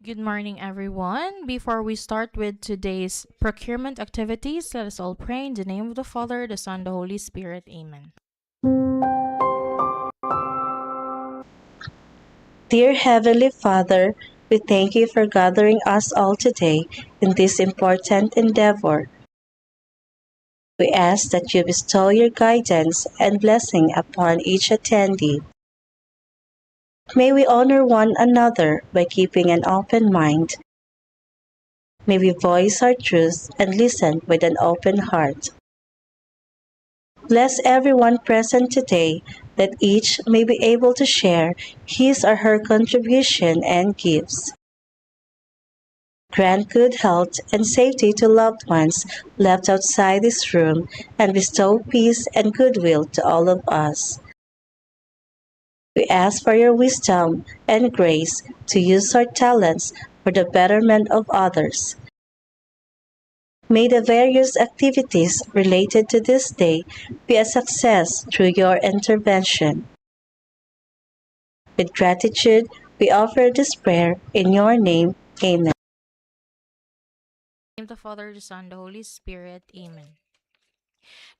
Good morning, everyone. Before we start with today's procurement activities, let us all pray in the name of the Father, the Son, the Holy Spirit. Amen. Dear Heavenly Father, we thank you for gathering us all today in this important endeavor. We ask that you bestow your guidance and blessing upon each attendee. May we honor one another by keeping an open mind. May we voice our truths and listen with an open heart. Bless everyone present today that each may be able to share his or her contribution and gifts. Grant good health and safety to loved ones left outside this room, and bestow peace and goodwill to all of us. We ask for your wisdom and grace to use our talents for the betterment of others. May the various activities related to this day be a success through your intervention. With gratitude, we offer this prayer in your name. Amen. In the name of the Father, the Son, the Holy Spirit. Amen.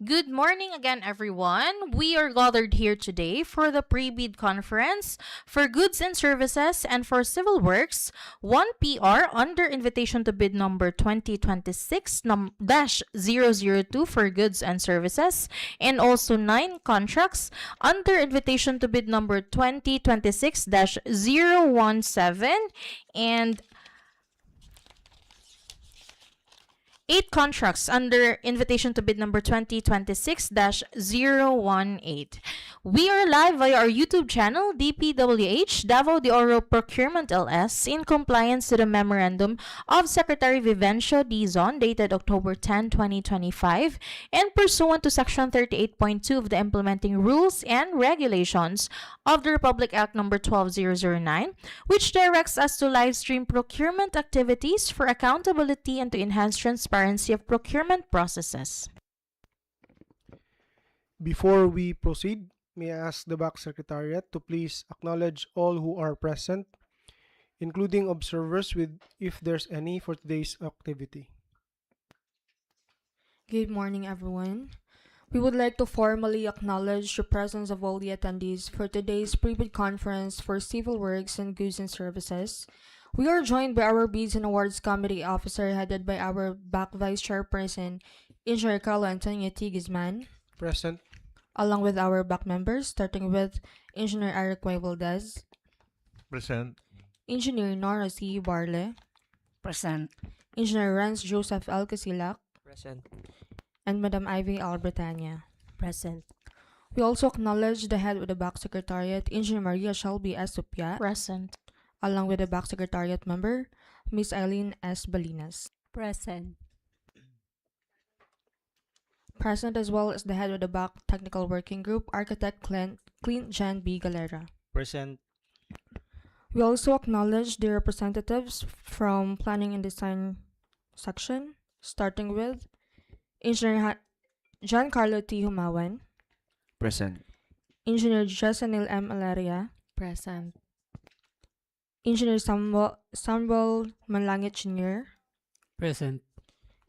Good morning again, everyone. We are gathered here today for the pre-bid conference for goods and services and for civil works 1 PR under invitation to bid number 2026-002 for goods and services, and also 9 contracts under invitation to bid number 2026-017, and 8 contracts under invitation to bid number 2026-018. We are live via our YouTube channel, DPWH Davao de Oro Procurement LS, in compliance to the Memorandum of Secretary Vivencio D. Zon dated October 10, 2025, and pursuant to Section 38.2 of the Implementing Rules and Regulations of the Republic Act Number 12009, which directs us to live stream procurement activities for accountability and to enhance transparency of procurement processes. Before we proceed, may I ask the back secretariat to please acknowledge all who are present, including observers with if there's any for today's activity. Good morning, everyone. We would like to formally acknowledge the presence of all the attendees for today's pre-bid conference for civil works and goods and services. We are joined by our Bids and Awards Committee Officer headed by our back Vice Chairperson, Engineer Carlo Antonio T. Guzman, Present. along with our back members, starting with Engineer Eric Y. Valdez, Present. Engineer Nora C. Barle, Present. Engineer Renz Joseph L. Casilak, Present. and Madam Ivy Al Bretania. Present. We also acknowledge the head of the back secretariat, Engineer Maria Shelby S. Supia, Present. along with the back secretariat member, Miss Eileen S. Balinas. Present. Present as well as the head of the back technical working group, Architect Clint Jan B. Galera. Present. We also acknowledge the representatives from Planning and Design section, starting with Engineer Giancarlo T. Humawan, Present. Engineer Jessanil M. Alaria, Present. Engineer Samuel Manlangit Jr., Present.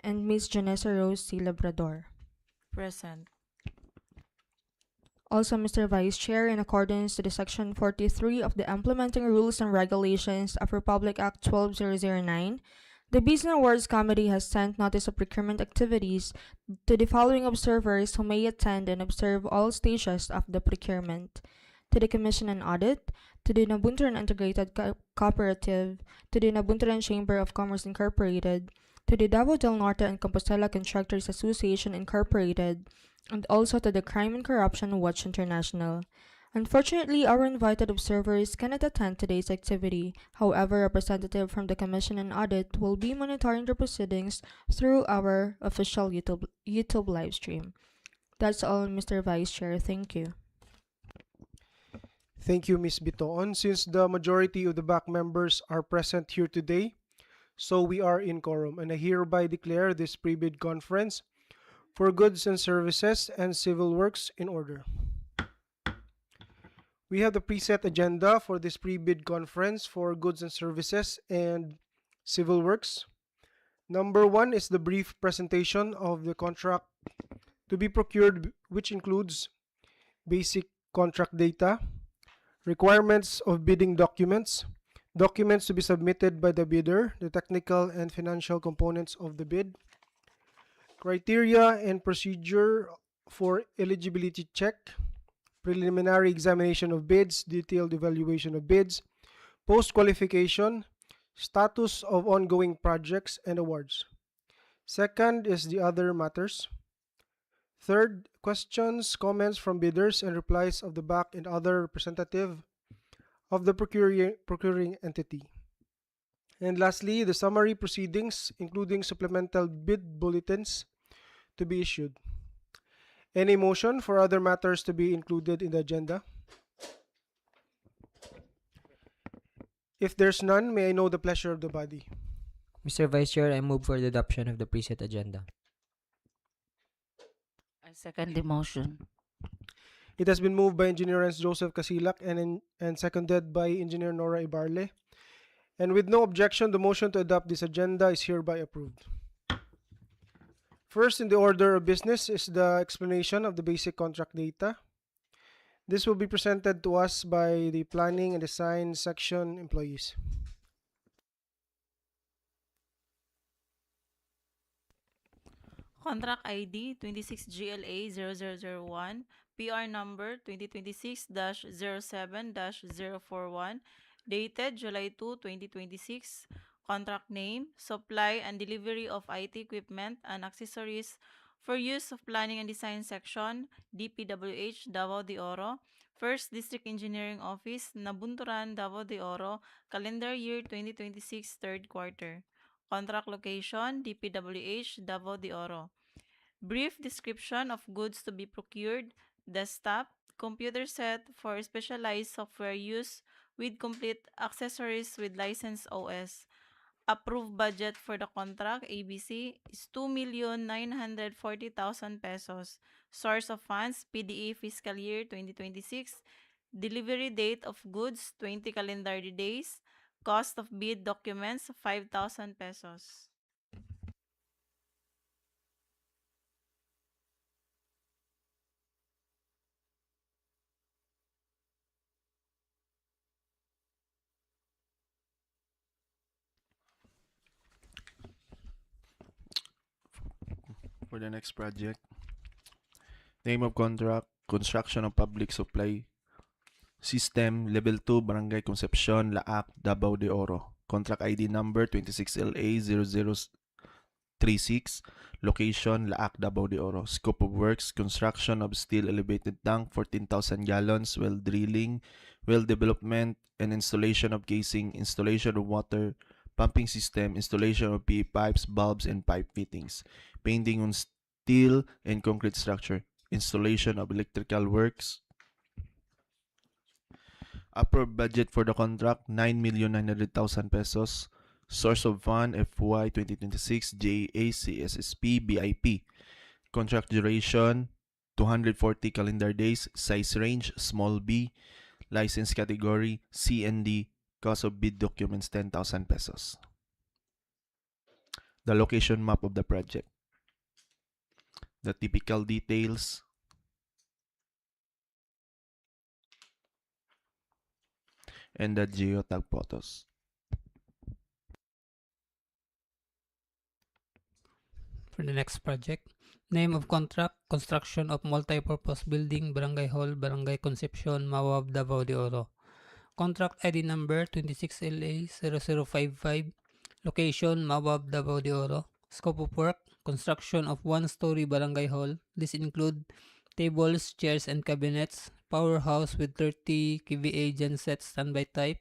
and Miss Janessa Rose C. Labrador. Present. Also, Mr. Vice Chair, in accordance to the Section 43 of the Implementing Rules and Regulations of Republic Act 12009, the Bids and Awards Committee has sent notice of procurement activities to the following observers who may attend and observe all stages of the procurement: to the Commission on Audit, to the Nabunturan Integrated Cooperative, to the Nabunturan Chamber of Commerce Incorporated, to the Davao del Norte and Compostela Contractors Association Incorporated, and also to the Crime and Corruption Watch International. Unfortunately, our invited observers cannot attend today's activity. However, a representative from the Commission on Audit will be monitoring the proceedings through our official YouTube live stream. That's all, Mr. Vice Chair. Thank you. Thank you, Ms. Bitoon. Since the majority of the back members are present here today, so we are in quorum, and I hereby declare this pre-bid conference for goods and services and civil works in order. We have the preset agenda for this pre-bid conference for goods and services and civil works. Number 1 is the brief presentation of the contract to be procured, which includes basic contract data, requirements of bidding documents, documents to be submitted by the bidder, the technical and financial components of the bid, criteria and procedure for eligibility check, preliminary examination of bids, detailed evaluation of bids, post-qualification, status of ongoing projects, and awards. Second is the other matters. Third, questions, comments from bidders, and replies of the BAC and other representative of the procuring entity. And lastly, the summary proceedings, including supplemental bid bulletins to be issued. Any motion for other matters to be included in the agenda? If there's none, may I know the pleasure of the body? Mr. Vice Chair, I move for the adoption of the preset agenda. I second the motion. It has been moved by Engineer Renz Joseph Casilak and seconded by Engineer Nora Ibarle. And with no objection, the motion to adopt this agenda is hereby approved. First in the order of business is the explanation of the basic contract data. This will be presented to us by the Planning and Design Section employees. Contract ID 26GLA0001, PR number 2026-07-041, dated July 2, 2026. Contract name, supply and delivery of IT equipment and accessories for use of Planning and Design Section, DPWH Davao de Oro, 1st District Engineering Office, Nabunturan, Davao de Oro, calendar year 2026, 3rd quarter. Contract location, DPWH Davao de Oro. Brief description of goods to be procured, desktop, computer set for specialized software use with complete accessories with license OS. Approved budget for the contract, ABC, is 2,940,000 pesos. Source of funds, PDE fiscal year 2026. Delivery date of goods, 20 calendar days. Cost of bid documents, 5,000 pesos. For the next project, name of contract, construction of public supply system, level 2, Barangay Concepcion, Laak, Davao de Oro. Contract ID number 26LA0036, location Laak, Davao de Oro. Scope of works, construction of steel elevated tank, 14,000 gallons, well drilling, well development, and installation of casing, installation of water pumping system, installation of PE pipes, bulbs, and pipe fittings, painting on steel and concrete structure, installation of electrical works. Approved budget for the contract, 9,900,000 pesos. Source of fund, FY 2026 JACSSP BIP. Contract duration, 240 calendar days. Size range, small b. License category, CND. Cost of bid documents, 10,000 pesos. The location map of the project. The typical details. And the geotag photos. For the next project, name of contract, construction of multipurpose building, Barangay Hall, Barangay Concepcion, Mawab, Davao de Oro. Contract ID number 26LA0055, location Mawab, Davao de Oro. Scope of work, construction of one-story barangay hall. This include tables, chairs, and cabinets, powerhouse with 30 kVA genset standby type,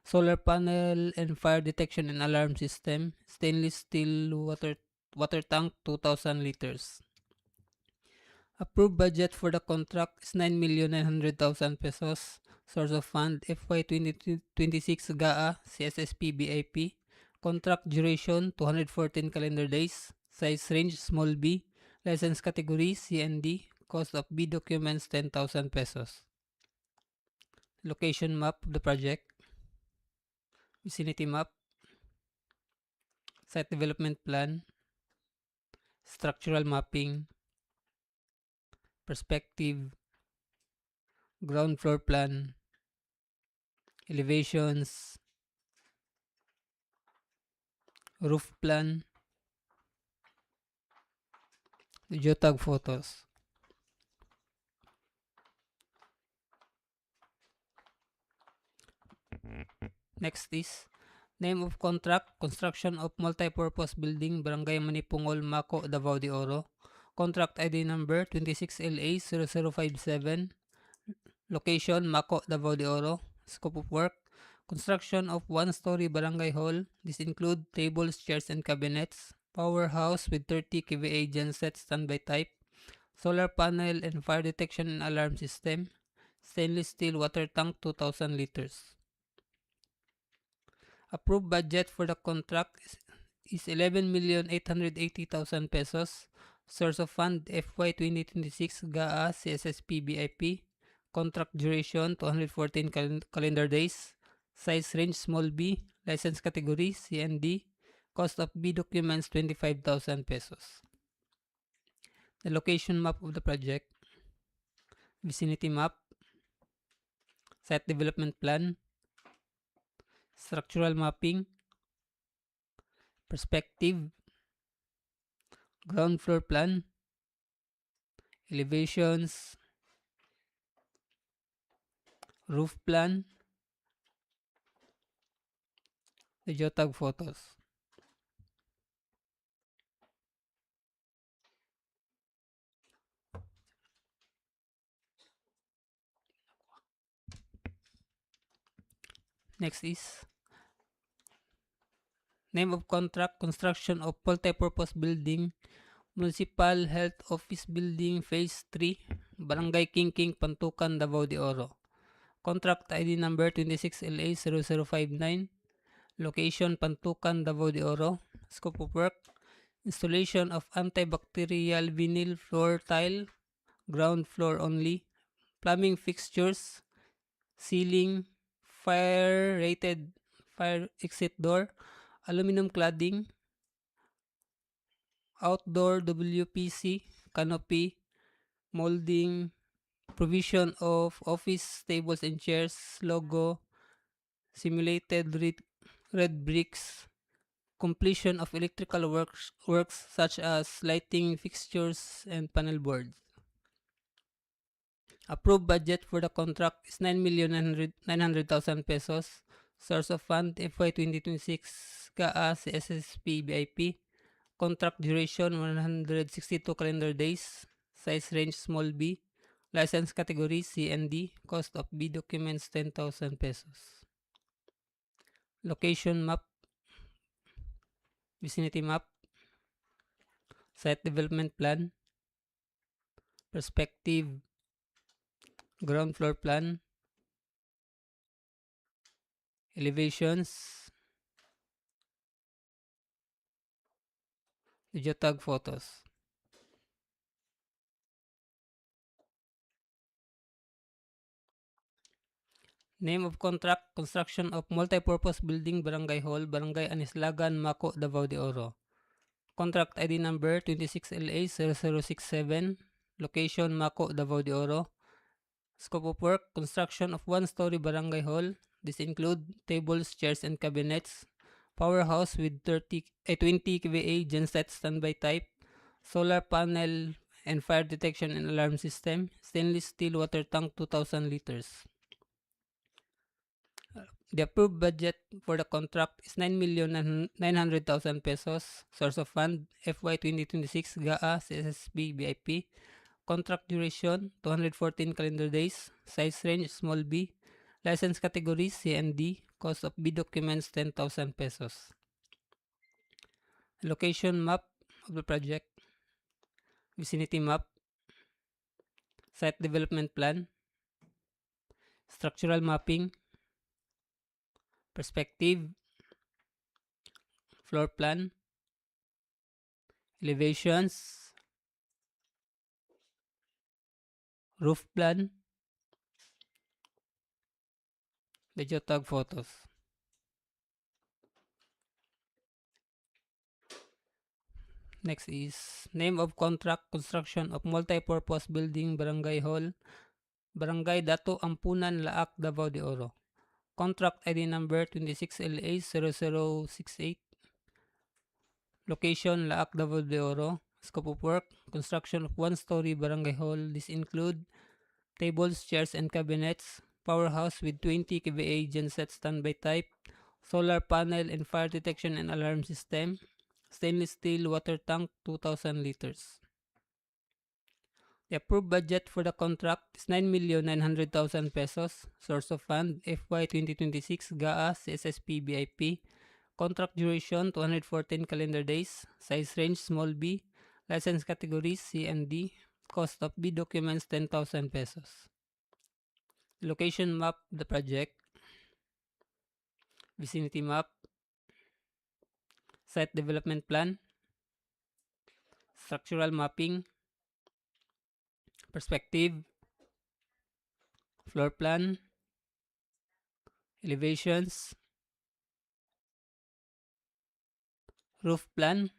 solar panel and fire detection and alarm system, stainless steel water tank 2,000 liters. Approved budget for the contract is 9,900,000 pesos. Source of fund, FY 2026 GAA, CSSP BIP. Contract duration, 214 calendar days. Size range, small b. License category, CND. Cost of B documents, 10,000 pesos. location map of the project, vicinity map, site development plan, structural mapping, perspective, ground floor plan, elevations, roof plan, geotag photos. Next is name of contract, construction of multi-purpose building, Barangay Manipongol, Maco, Davao de Oro. Contract ID number 26LA0057. Location, Maco, Davao de Oro. Scope of work, construction of one-story barangay hall. This include tables, chairs, and cabinets. Powerhouse with 30 kVA genset standby type. Solar panel and fire detection and alarm system. Stainless steel water tank 2,000 liters. Approved budget for the contract is 11,880,000 pesos. Source of fund FY 2026 GAA CSSP BIP. Contract duration 214 calendar days. Size range small b. License category CND. Cost of B documents 25,000 pesos. The location map of the project. Vicinity map. Site development plan. Structural mapping. Perspective. Ground floor plan. Elevations. Roof plan. The geotag photos. Next is name of contract, construction of multi-purpose building, Municipal Health Office Building Phase 3, Barangay King, Pantukan, Davao de Oro. Contract ID number 26LA0059. Location, Pantukan, Davao de Oro. Scope of work, installation of antibacterial vinyl floor tile, ground floor only, plumbing fixtures, ceiling, fire-rated fire exit door, aluminum cladding, outdoor WPC, canopy, molding, provision of office tables and chairs, logo, simulated red bricks, completion of electrical works such as lighting fixtures and panel boards. Approved budget for the contract is 9,900,000 pesos. Source of fund FY 2026 GAA CSSP BIP. Contract duration 162 calendar days. Size range small b. License category CND. Cost of B documents 10,000 pesos. Location map. Vicinity map. Site development plan. Perspective. Ground floor plan. Elevations. Geotag photos. Name of contract, construction of multi-purpose building, Barangay Hall, Barangay Anislagan, Maco, Davao de Oro. Contract ID number 26LA0067. Location, Maco, Davao de Oro. Scope of work, construction of one-story barangay hall. This include tables, chairs, and cabinets. Powerhouse with 20 kVA genset standby type. Solar panel and fire detection and alarm system. Stainless steel water tank 2,000 liters. The approved budget for the contract is 9,900,000 pesos. Source of fund FY 2026 GAA CSSB BIP. Contract duration 214 calendar days. Size range small b. License category CND. Cost of B documents 10,000 pesos. Location map of the project. Vicinity map. Site development plan. Structural mapping. Perspective. Floor plan. Elevations. Roof plan. The geotag photos. Next is name of contract, construction of multi-purpose building, Barangay Hall, Barangay Dato Ampunan, Laak, Davao de Oro. Contract ID number 26LA0068. Location, Laak, Davao de Oro. Scope of work, construction of one-story barangay hall. This include tables, chairs, and cabinets, powerhouse with 20 kVA genset standby type, solar panel and fire detection and alarm system, stainless steel water tank 2,000 liters. The approved budget for the contract is 9,900,000 pesos. Source of fund FY 2026 GAA CSSP BIP. Contract duration 214 calendar days. Size range small b. License categories C and D. Cost of B documents 10,000 pesos. Location map of the project. Vicinity map. Site development plan. Structural mapping. Perspective. Floor plan. Elevations. Roof plan.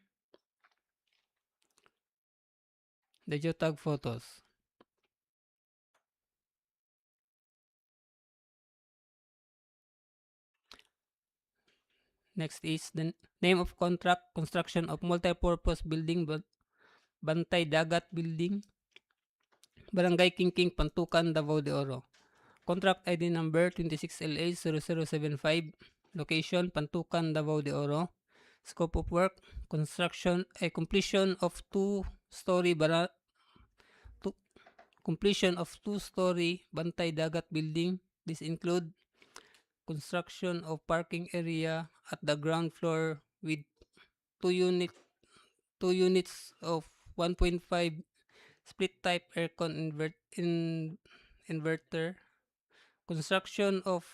The geotag photos. Next is the name of contract, construction of multi-purpose building, Bantay Dagat Building, Barangay Kingking, Pantukan, Davao de Oro. Contract ID number 26LA0075. Location, Pantukan, Davao de Oro. Scope of work, completion of two-story Bantay Dagat building. This include construction of parking area at the ground floor with two units of 1.5 split type aircon inverter. Construction of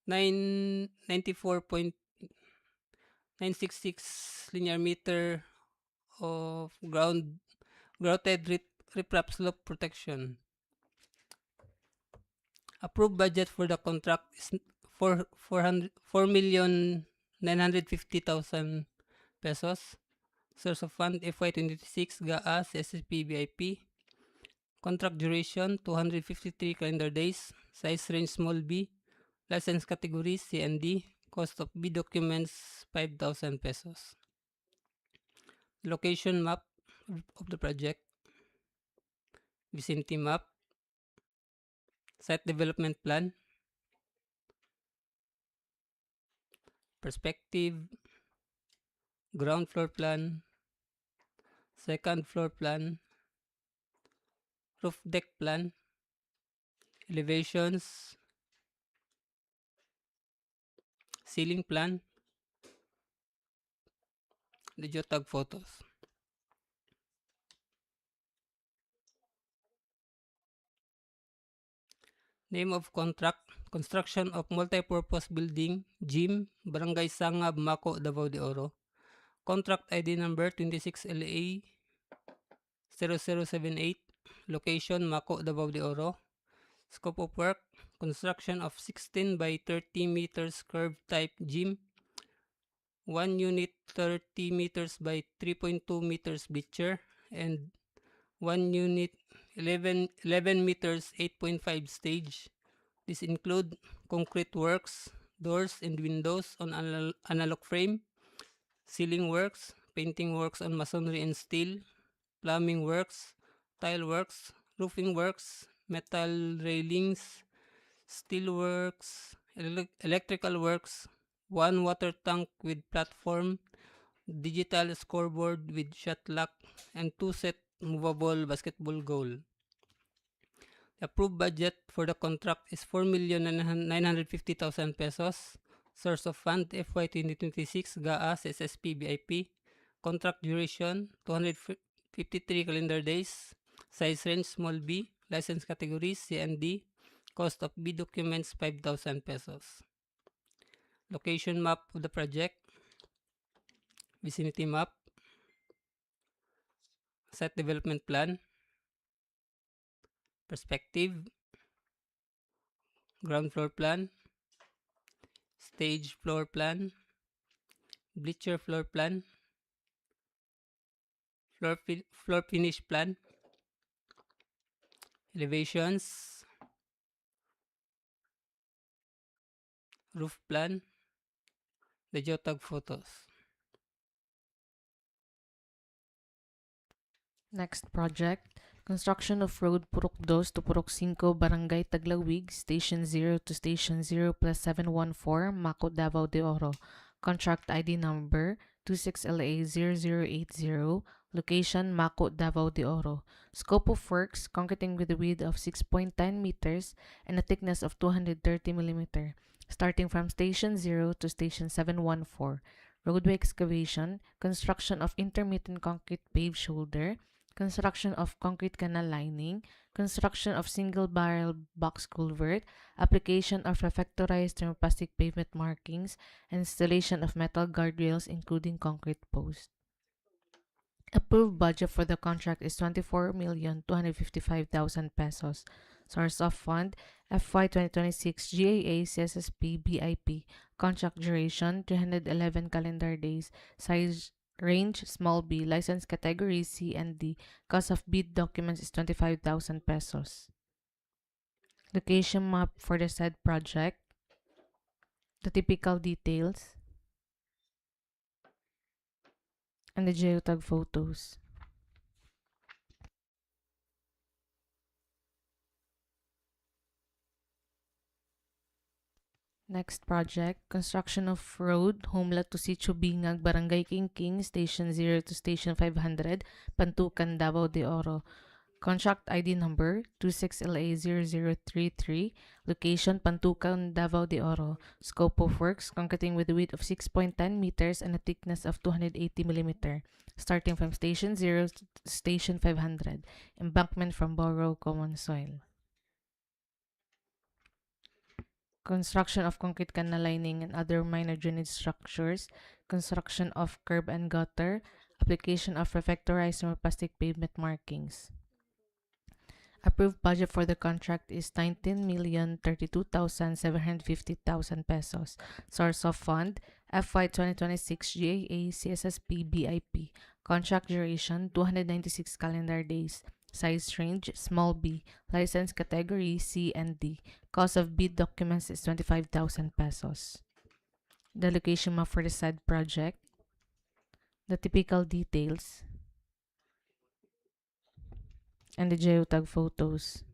94.966 linear meter of grouted riprap slope protection. Approved budget for the contract is 4,950,000 pesos. Source of fund FY 2026 GAA CSSP BIP. Contract duration 253 calendar days. Size range small b. License categories C and D. Cost of B documents 5,000 pesos. Location map of the project. Vicinity map. Site development plan. Perspective. Ground floor plan. Second floor plan. Roof deck plan. Elevations. Ceiling plan. The geotag photos. Name of contract, construction of multi-purpose building, gym, Barangay Sangab, Maco, Davao de Oro. Contract ID number 26LA0078. Location, Maco, Davao de Oro. Scope of work, construction of 16 by 30 meters curved type gym, 1 unit 30 meters by 3.2 meters bleacher, and 1 unit 11 meters 8.5 stage. This include concrete works, doors and windows on analog frame, ceiling works, painting works on masonry and steel, plumbing works, tile works, roofing works, metal railings, steel works, electrical works, one water tank with platform, digital scoreboard with shot lock, and 2 set movable basketball goal. The approved budget for the contract is 4,950,000 pesos. Source of fund FY 2026 GAA SSP BIP. Contract duration 253 calendar days. Size range small b. License categories C and D. Cost of B documents 5,000 pesos. Location map of the project. Vicinity map. Site development plan. Perspective. ground floor plan, stage floor plan, bleacher floor plan, floor finish plan, elevations, roof plan, the geotag photos. Next project, construction of road Purok 2 to Purok 5, Barangay Taglawig, Station 0 to Station 0 plus 714, Maco, Davao de Oro. Contract ID number 26LA0080, location Maco, Davao de Oro. Scope of works, concreting with a width of 6.10 meters and a thickness of 230 millimeter, starting from Station 0 to Station 714. Roadway excavation, construction of intermittent concrete paved shoulder, construction of concrete canal lining, construction of single barrel box culvert, application of refactorized thermoplastic pavement markings, and installation of metal guardrails including concrete posts. Approved budget for the contract is 24,255,000 pesos. Source of fund, FY 2026 GAA CSSP BIP. Contract duration, 311 calendar days. Size range, small b. License category C and D. Cost of bid documents is 25,000 pesos. Location map for the said project. The typical details. And the geotag photos. Next project, construction of road Humla to Sitio Bingag, Barangay King, Station 0 to Station 500, Pantukan, Davao de Oro. Contract ID number 26LA0033, location Pantukan, Davao de Oro. Scope of works, concreting with a width of 6.10 meters and a thickness of 280 millimeter, starting from Station 0 to Station 500. Embankment from borrow common soil. Construction of concrete canal lining and other minor drainage structures, construction of curb and gutter, application of refactorized thermoplastic pavement markings. Approved budget for the contract is 19,032,750,000 pesos. Source of fund, FY 2026 GAA CSSP BIP. Contract duration, 296 calendar days. Size range, small b. License category C and D. Cost of bid documents is 25,000 pesos. The location map for the said project. The typical details. And the geotag photos.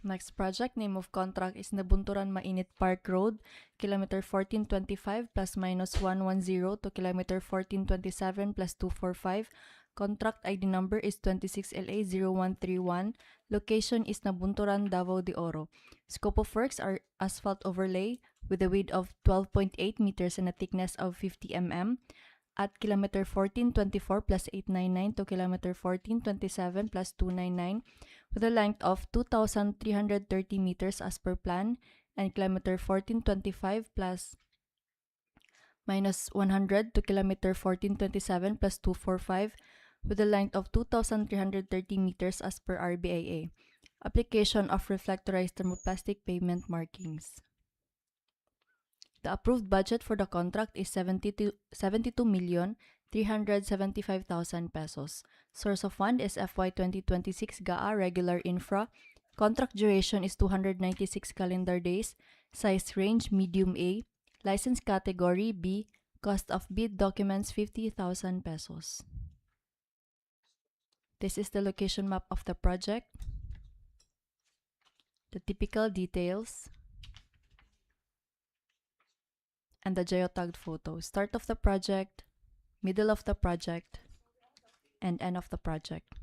Next project, name of contract is Nabunturan Mainit Park Road, kilometer 1425 plus minus 110 to kilometer 1427 plus 245. Contract ID number is 26LA0131. Location is Nabunturan, Davao de Oro. Scope of works are asphalt overlay with a width of 12.8 meters and a thickness of 50 mm at kilometer 1424 plus 899 to kilometer 1427 plus 299 with a length of 2,330 meters as per plan, and kilometer 1425 plus minus 100 to kilometer 1427 plus 245 with a length of 2,330 meters as per RBIA. Application of reflectorized thermoplastic pavement markings. The approved budget for the contract is 72,375,000 pesos. Source of fund is FY 2026 GAA regular infra. Contract duration is 296 calendar days. Size range medium A. License category B. Cost of bid documents 50,000 pesos. This is the location map of the project. The typical details. And the geotagged photo. Start of the project, middle of the project, and end of the project.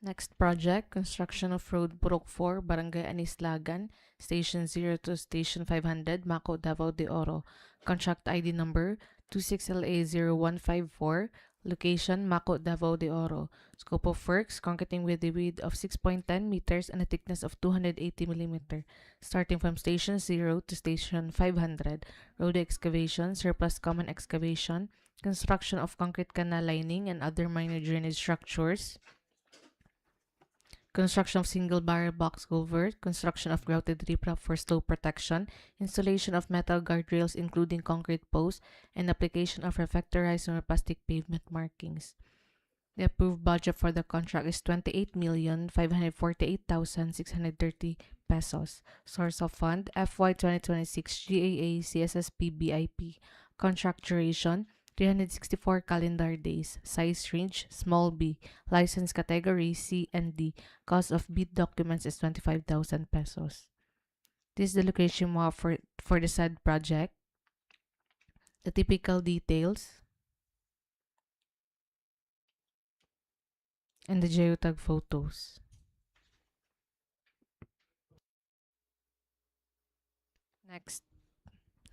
Next project, construction of road Purok 4, Barangay Anislagan, Station 0 to Station 500, Maco, Davao de Oro. Contract ID number 26LA0154, Location, Maco, Davao de Oro. Scope of works, concreting with a width of 6.10 meters and a thickness of 280 mm, starting from Station 0 to Station 500. Road excavation, surplus common excavation, construction of concrete canal lining and other minor drainage structures, construction of single barrel box culvert, construction of grouted riprap for slope protection, installation of metal guardrails including concrete posts, and application of reflectorized or plastic pavement markings. The approved budget for the contract is 28,548,630 pesos. Source of fund, FY 2026 GAA CSSP BIP. Contract duration, 364 calendar days. Size range, small b. License category, C and D. Cost of bid documents is 25,000 pesos. This is the location map for the said project. The typical details and the geotag photos.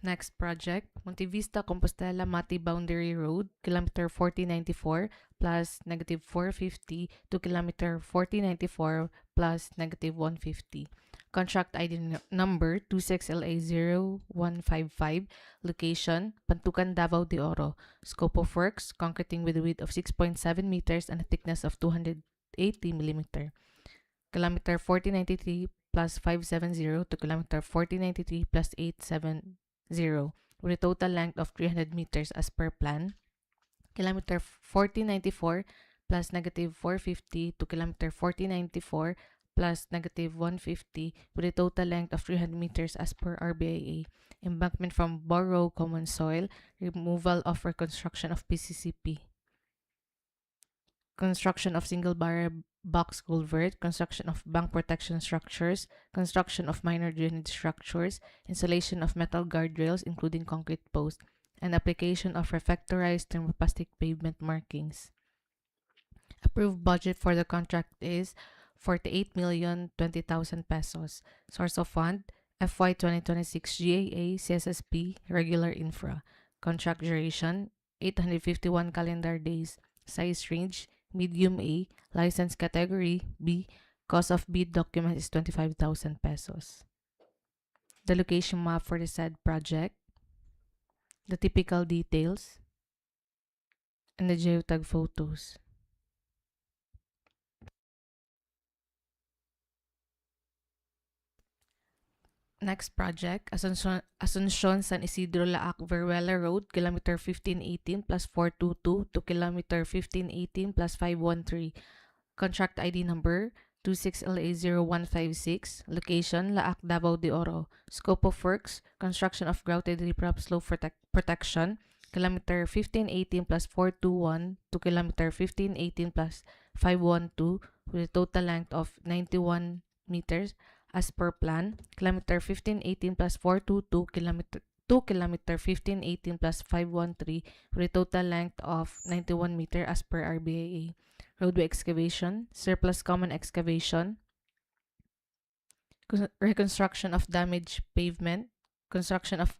Next project, Monte Vista Compostela Mati Boundary Road, kilometer 4094 plus negative 450 to kilometer 4094 plus negative 150. Contract ID number 26LA0155. Location, Pantukan, Davao de Oro. Scope of works, concreting with a width of 6.7 meters and a thickness of 280 mm. Kilometer 4093 plus 570 to kilometer 4093 plus 870 with a total length of 300 meters as per plan. Kilometer 4094 plus negative 450 to kilometer 4094 plus negative 150 with a total length of 300 meters as per RBIA. Embankment from borough common soil, removal of reconstruction of PCCP. Construction of single barrel box culvert, construction of bank protection structures, construction of minor drainage structures, installation of metal guardrails including concrete posts, and application of reflectorized thermoplastic pavement markings. Approved budget for the contract is 48,020,000 pesos. Source of fund, FY 2026 GAA CSSP regular infra. Contract duration, 851 calendar days. Size range, medium A. License category, B. Cost of bid document is 25,000 pesos. The location map for the said project, the typical details, and the geotag photos. Next project, Asuncion San Isidro Laak Veruela Road, kilometer 1518 plus 422 to kilometer 1518 plus 513. Contract ID number 26LA0156. Location, Laak, Davao de Oro. Scope of works, construction of grouted riprap slope protection, kilometer 1518 plus 421 to kilometer 1518 plus 512 with a total length of 91 meters as per plan. Kilometer 1518 plus 422 kilometer 1518 plus 513 with a total length of 91 meter as per RBIA. Roadway excavation, surplus common excavation, reconstruction of damaged pavement, construction of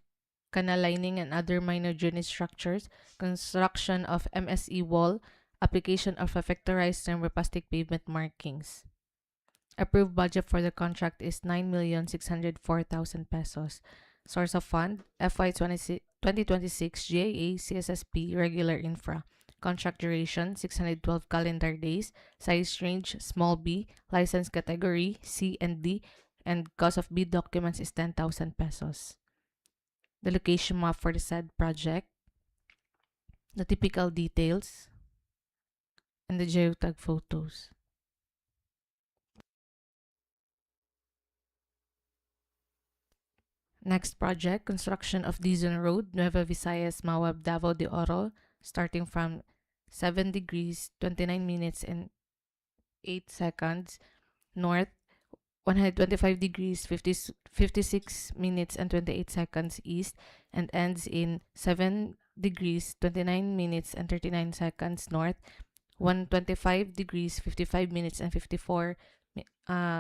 canal lining and other minor drainage structures, construction of MSE wall, application of reflectorized thermoplastic pavement markings. Approved budget for the contract is 9,604,000 pesos. Source of fund, FY 2026 GAA CSSP regular infra. Contract duration, 612 calendar days. Size range, small b. License category, C and D. And cost of bid documents is 10,000 pesos. The location map for the said project, the typical details, and the geotag photos. Next project, construction of Dizon Road, Nueva Visayas, Mawab, Davao de Oro, starting from 7 degrees, 29 minutes, and 8 seconds north, 125 degrees, 56 minutes, and 28 seconds east, and ends in 7 degrees, 29 minutes, and 39 seconds north, 125 degrees, 55 minutes, and 54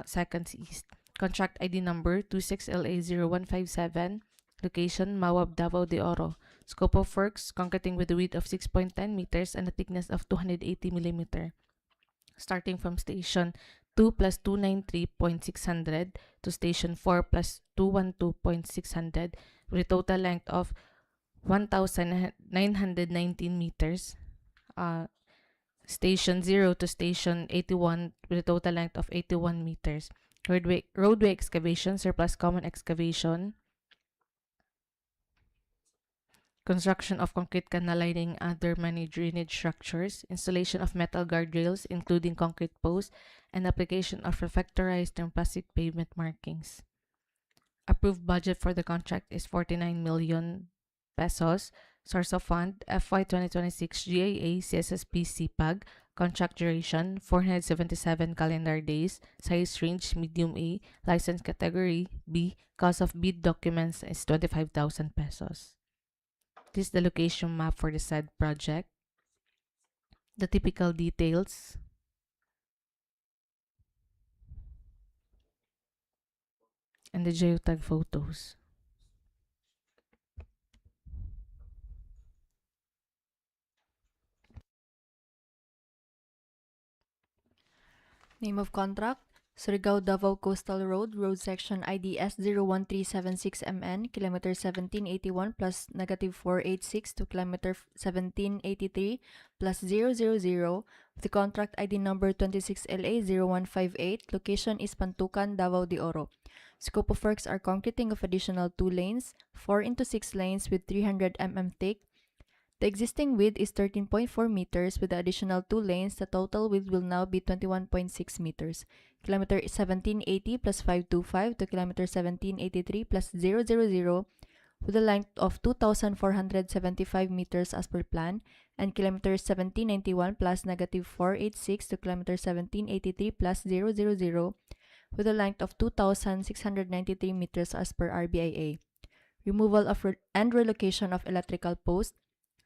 seconds east. Contract ID number 26LA0157. Location, Mawab, Davao de Oro. Scope of works, concreting with a width of 6.10 meters and a thickness of 280 millimeter. Starting from station 2 plus 293.600 to station 4 plus 212.600 with a total length of 1,919 meters. Station 0 to station 81 with a total length of 81 meters. Roadway excavation, surplus common excavation. Construction of concrete canal lining, other many drainage structures, installation of metal guardrails, including concrete posts, and application of reflectorized and plastic pavement markings. Approved budget for the contract is 49 million pesos. Source of fund, FY 2026 GAA CSSP CPAG. Contract duration, 477 calendar days. Size range, medium A. License category, B. Cost of bid documents is 25,000 pesos. This is the location map for the said project. The typical details. And the geotag photos. Name of contract, Surigao Davao Coastal Road, road section IDS 01376MN, kilometer 1781 plus negative 486 to kilometer 1783 plus 000, the contract ID number 26LA0158, location is Pantukan, Davao de Oro. Scope of works are concreting of additional 2 lanes, 4 into 6 lanes with 300 mm thick. The existing width is 13.4 meters. With the additional 2 lanes, the total width will now be 21.6 meters. Kilometer 1780 plus 525 to kilometer 1783 plus 000 with a length of 2,475 meters as per plan, and kilometer 1791 plus negative 486 to kilometer 1783 plus 000 with a length of 2,693 meters as per RBIA. Removal of and relocation of electrical posts,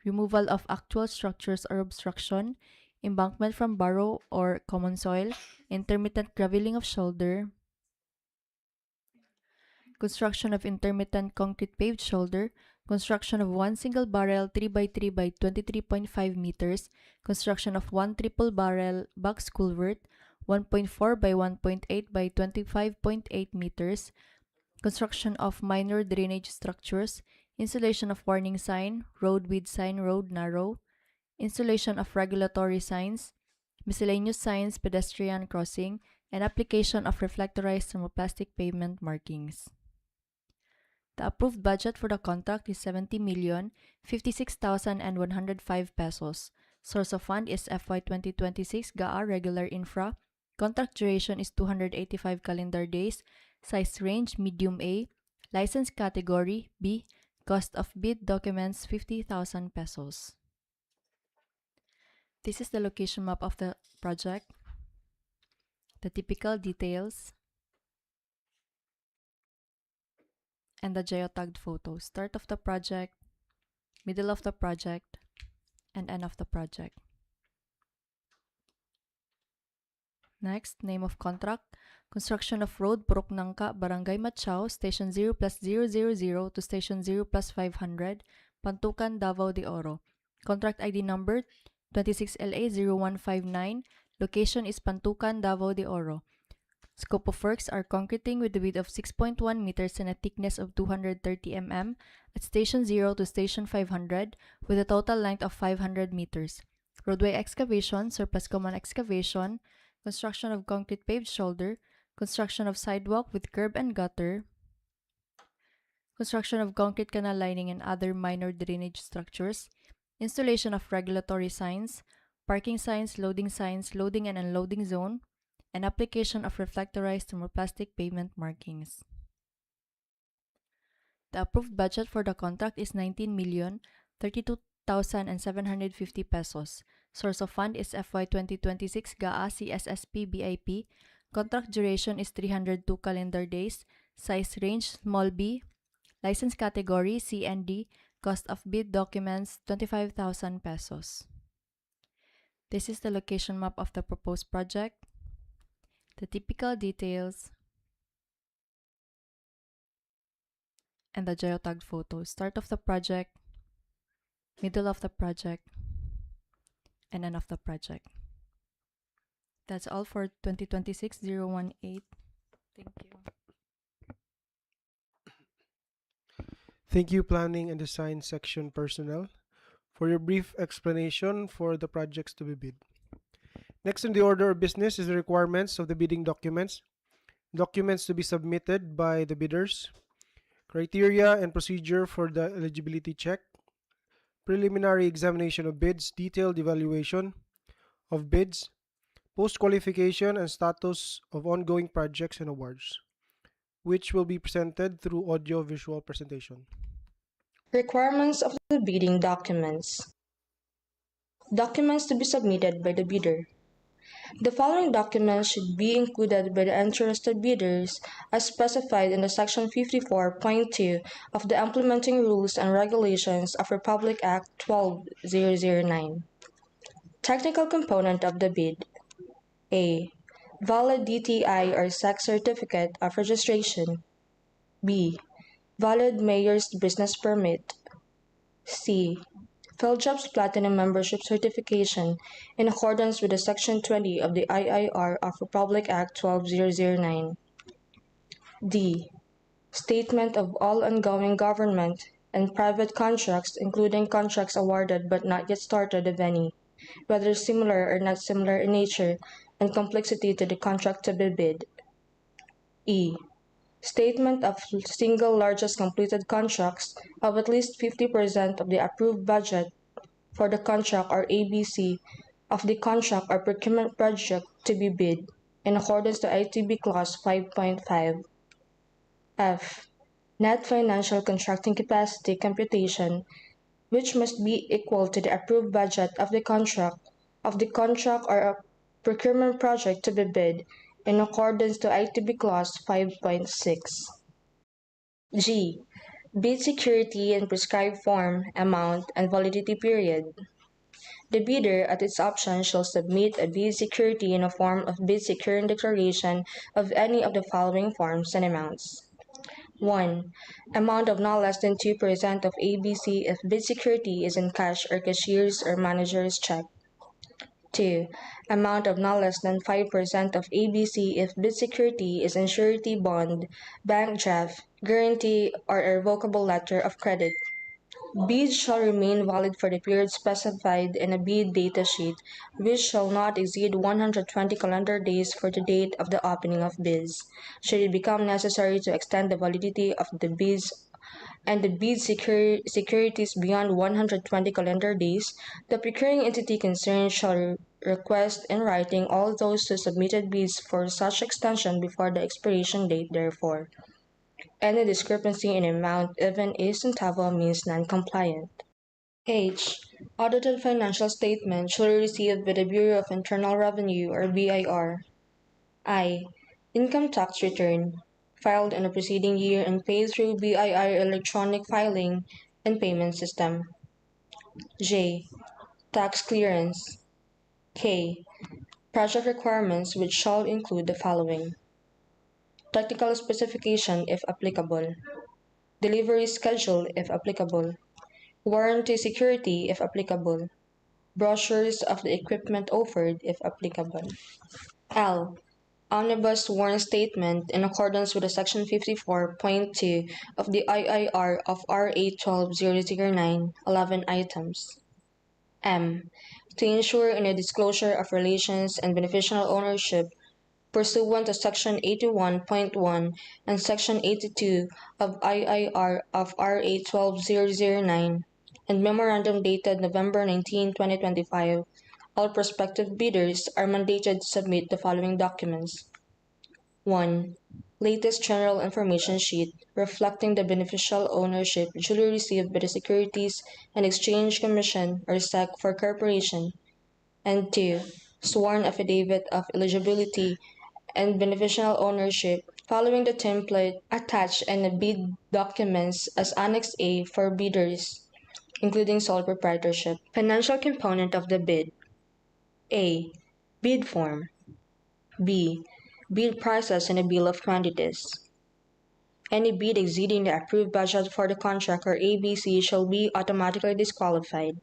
removal of actual structures or obstruction, embankment from borrow or common soil, intermittent graveling of shoulder, construction of intermittent concrete paved shoulder, construction of 1 single barrel 3x3 by 23.5 meters, construction of 1 triple barrel box culvert 1.4 by 1.8 by 25.8 meters, construction of minor drainage structures, installation of warning sign, road width sign, road narrow, installation of regulatory signs, miscellaneous signs, pedestrian crossing, and application of reflectorized thermoplastic pavement markings. The approved budget for the contract is 70,056,105 pesos. Source of fund is FY 2026 GAA regular infra. Contract duration is 285 calendar days. Size range medium A. License category B. Cost of bid documents 50,000 pesos. This is the location map of the project. The typical details. And the geotagged photos. Start of the project, middle of the project, and end of the project. Next, name of contract, construction of road Purok Nangka, Barangay Machao, station 0 plus 000 to station 0 plus 500, Pantukan, Davao de Oro. Contract ID number 26LA0159, location is Pantukan, Davao de Oro. Scope of works are concreting with a width of 6.1 meters and a thickness of 230 mm at station 0 to station 500 with a total length of 500 meters. Roadway excavation, surplus common excavation, construction of concrete paved shoulder, construction of sidewalk with curb and gutter, construction of concrete canal lining and other minor drainage structures, installation of regulatory signs, parking signs, loading and unloading zone, and application of reflectorized thermoplastic pavement markings. The approved budget for the contract is 19,032,750 pesos. Source of fund is FY 2026 GAA CSSP BIP. Contract duration is 302 calendar days. Size range small b. License category C and D. Cost of bid documents 25,000 pesos. This is the location map of the proposed project. The typical details, and the geotagged photos. Start of the project, middle of the project, and end of the project. That's all for 2026-018. Thank you. Thank you, Planning and Design Section personnel, for your brief explanation for the projects to be bid. Next in the order of business is the requirements of the bidding documents. Documents to be submitted by the bidders. Criteria and procedure for the eligibility check. Preliminary examination of bids, detailed evaluation of bids, post-qualification and status of ongoing projects and awards, which will be presented through audio-visual presentation. Requirements of the bidding documents. Documents to be submitted by the bidder. The following documents should be included by the interested bidders as specified in the Section 54.2 of the Implementing Rules and Regulations of Republic Act 12009. Technical component of the bid. A. Valid DTI or SEC certificate of registration. B. Valid mayor's business permit. C. PhilJobs Platinum Membership Certification in accordance with the Section 20 of the IIR of Republic Act 12009. D. Statement of all ongoing government and private contracts, including contracts awarded but not yet started, if any, whether similar or not similar in nature and complexity to the contract to be bid. E. Statement of single largest completed contracts of at least 50% of the approved budget for the contract or ABC of the contract or procurement project to be bid in accordance to ITB Clause 5.5. F. Net financial contracting capacity computation, which must be equal to the approved budget of the contract or a procurement project to be bid in accordance to ITB Clause 5.6. G. Bid security in prescribed form, amount, and validity period. The bidder, at its option, shall submit a bid security in a form of bid securing declaration of any of the following forms and amounts. 1. Amount of not less than 2% of ABC if bid security is in cash or cashier's or manager's check. 2. Amount of not less than 5% of ABC if bid security is in surety bond, bank draft, guarantee, or irrevocable letter of credit. Bids shall remain valid for the period specified in a bid data sheet, which shall not exceed 120 calendar days for the date of the opening of bids. Should it become necessary to extend the validity of the bids and the bid securities beyond 120 calendar days, the procuring entity concerned shall request in writing all those who submitted bids for such extension before the expiration date therefore. Any discrepancy in amount, even a centavo, means non-compliant. H. Audited financial statement shall be received by the Bureau of Internal Revenue or BIR. I. Income tax return filed in the preceding year and paid through BIR electronic filing and payment system. J. Tax clearance. K. Project requirements, which shall include the following: technical specification if applicable, delivery schedule if applicable, warranty security if applicable, brochures of the equipment offered if applicable. L. Omnibus sworn statement in accordance with the Section 54.2 of the IIR of RA 12009, 11 items. M. To ensure in a disclosure of relations and beneficial ownership pursuant to Section 81.1 and Section 82 of IIR of RA 12009 and Memorandum dated November 19, 2025, all prospective bidders are mandated to submit the following documents. 1. Latest General Information Sheet reflecting the beneficial ownership duly received by the Securities and Exchange Commission or SEC for corporation. And 2. Sworn Affidavit of Eligibility and Beneficial Ownership following the template attached in the bid documents as Annex A for bidders, including sole proprietorship. Financial component of the bid. A. Bid form. B. Bid process and a bill of quantities. Any bid exceeding the approved budget for the contract or ABC shall be automatically disqualified.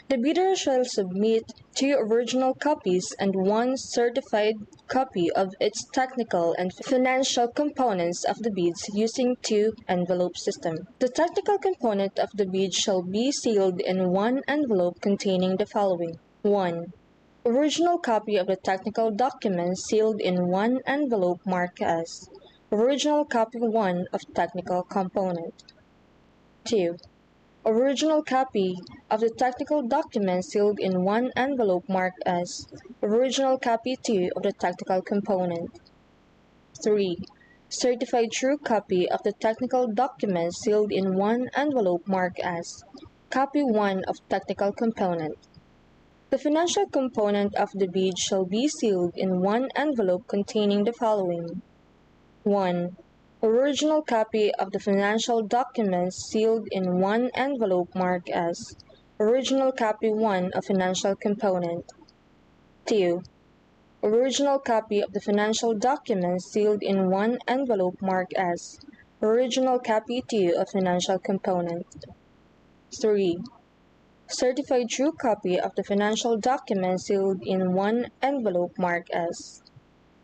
The bidder shall submit 2 original copies and 1 certified copy of its technical and financial components of the bids using 2-envelope system. The technical component of the bid shall be sealed in 1 envelope containing the following: 1. Original copy of the technical document sealed in 1 envelope marked as Original Copy 1 of Technical Component. 2. Original copy of the technical document sealed in 1 envelope marked as Original Copy 2 of the technical component. 3. Certified true copy of the technical document sealed in 1 envelope marked as Copy 1 of technical component. The financial component of the bid shall be sealed in 1 envelope containing the following: 1. Original copy of the financial documents sealed in 1 envelope marked as Original Copy 1 of Financial Component. 2. Original copy of the financial documents sealed in 1 envelope marked as Original Copy 2 of Financial Component. 3. Certified true copy of the financial documents sealed in 1 envelope marked as